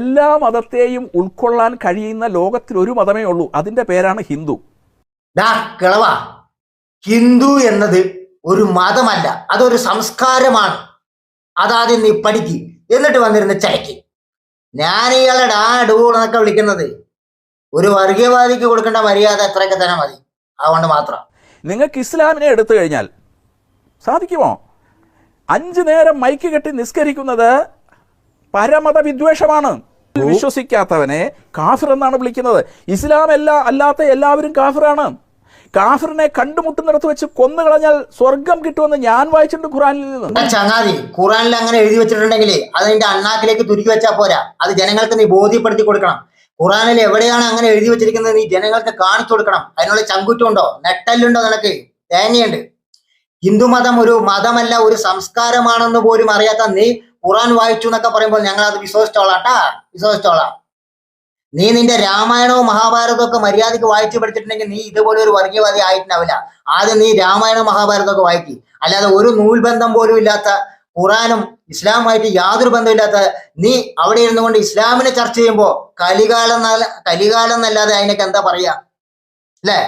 എല്ലാ മതത്തെയും ഉൾക്കൊള്ളാൻ കഴിയുന്ന ലോകത്തിൽ ഒരു മതമേ ഉള്ളൂ, അതിന്റെ പേരാണ് ഹിന്ദു. കിളവ, ഹിന്ദു എന്നത് ഒരു മതമല്ല, അതൊരു സംസ്കാരമാണ്. അതാദ്യം നീ പഠിക്ക്, എന്നിട്ട് വന്നിരുന്ന് ചരക്ക്. ഞാൻ ഇയാളെ ഡൂ എന്നൊക്കെ വിളിക്കുന്നത് ഒരു വർഗീയവാദിക്ക് കൊടുക്കേണ്ട മര്യാദ എത്രയൊക്കെ തന്നെ മതി, അതുകൊണ്ട് മാത്രം. നിങ്ങൾക്ക് ഇസ്ലാമിനെ എടുത്തു കഴിഞ്ഞാൽ സാധിക്കുമോ? 5 നേരം മൈക്ക് കെട്ടി നിസ്കരിക്കുന്നത് പരമത വിദ്വേഷമാണ്. വിശ്വസിക്കാത്തവനെ കാഫിർ എന്നാണ് വിളിക്കുന്നത്. ഇസ്ലാം അല്ലാത്ത എല്ലാവരും കാഫിറാണ്. കാഫിറിനെ കണ്ടുമുട്ടുന്നിടത്ത് വെച്ച് കൊന്നുകളഞ്ഞാൽ സ്വർഗം കിട്ടുമെന്ന് ഞാൻ വായിച്ചിട്ടുണ്ട് ഖുറാനിൽ നിന്ന്. ചങ്ങാതി, ഖുറാനിൽ അങ്ങനെ എഴുതി വെച്ചിട്ടുണ്ടെങ്കിൽ അത് നിന്റെ അണ്ണാക്കിലേക്ക് തുരുക്കി വെച്ചാൽ പോരാ, അത് ജനങ്ങൾക്ക് നീ ബോധ്യപ്പെടുത്തി കൊടുക്കണം. ഖുറാനിൽ എവിടെയാണ് അങ്ങനെ എഴുതി വെച്ചിരിക്കുന്നത് നീ ജനങ്ങൾക്ക് കാണിച്ചു കൊടുക്കണം. അതിനുള്ള ചങ്കുറ്റുണ്ടോ, നെട്ടല്ലുണ്ടോ, നിനക്ക് തേങ്ങയുണ്ട്. ഹിന്ദുമതം ഒരു മതമല്ല, ഒരു സംസ്കാരമാണെന്ന് പോലും അറിയാത്ത നീ ഖുറാൻ വായിച്ചു എന്നൊക്കെ പറയുമ്പോൾ ഞങ്ങൾ അത് വിശ്വസിച്ചോളാം. നീ നിന്റെ രാമായണവും മഹാഭാരതവും ഒക്കെ മര്യാദയ്ക്ക് വായിച്ചു പഠിച്ചിട്ടുണ്ടെങ്കിൽ നീ ഇതുപോലെ ഒരു വർഗീയവാദി ആയിട്ടുണ്ടാവില്ല. ആദ്യം നീ രാമായണവും മഹാഭാരതവും ഒക്കെ വായിക്കി. അല്ലാതെ ഒരു നൂൽബന്ധം പോലും ഇല്ലാത്ത, ഖുറാനും ഇസ്ലാമുമായിട്ട് യാതൊരു ബന്ധമില്ലാത്ത നീ അവിടെ ഇരുന്നു കൊണ്ട് ഇസ്ലാമിനെ ചർച്ച ചെയ്യുമ്പോൾ കലികാലം എന്നല്ലാതെ അതിനൊക്കെ എന്താ പറയാ അല്ലേ?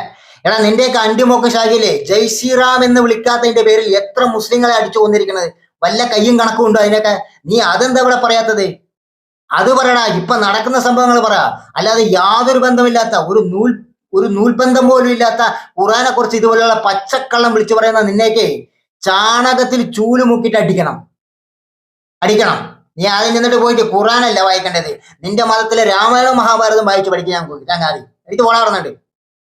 എടാ, നിന്റെയൊക്കെ അണ്ടിമൊക്കെ ശാഖയിലെ ജയ് ശ്രീറാം എന്ന് വിളിക്കാത്തതിന്റെ പേരിൽ എത്ര മുസ്ലിങ്ങളെ അടിച്ചു കൊന്നിരിക്കുന്നത്, വല്ല കയ്യും കണക്കും ഉണ്ടോ അതിനൊക്കെ? നീ അതെന്താ ഇവിടെ പറയാത്തത്? അത് പറയടാ, ഇപ്പൊ നടക്കുന്ന സംഭവങ്ങൾ പറ. അല്ലാതെ യാതൊരു ബന്ധമില്ലാത്ത, ഒരു നൂൽബന്ധം പോലും ഇല്ലാത്ത ഖുറാനെ കുറിച്ച് ഇതുപോലെയുള്ള പച്ചക്കള്ളം വിളിച്ചു പറയുന്ന നിന്നേക്ക് ചാണകത്തിൽ ചൂല് മുക്കിയിട്ട് അടിക്കണം. നീ ആദ്യം നിന്നിട്ട് പോയിട്ട് ഖുറാനല്ല വായിക്കേണ്ടത്, നിന്റെ മതത്തിലെ രാമായണവും മഹാഭാരതവും വായിച്ചു പഠിക്കാൻ ചങ്ങാതി. എനിക്ക് പോണാറുന്നുണ്ട്.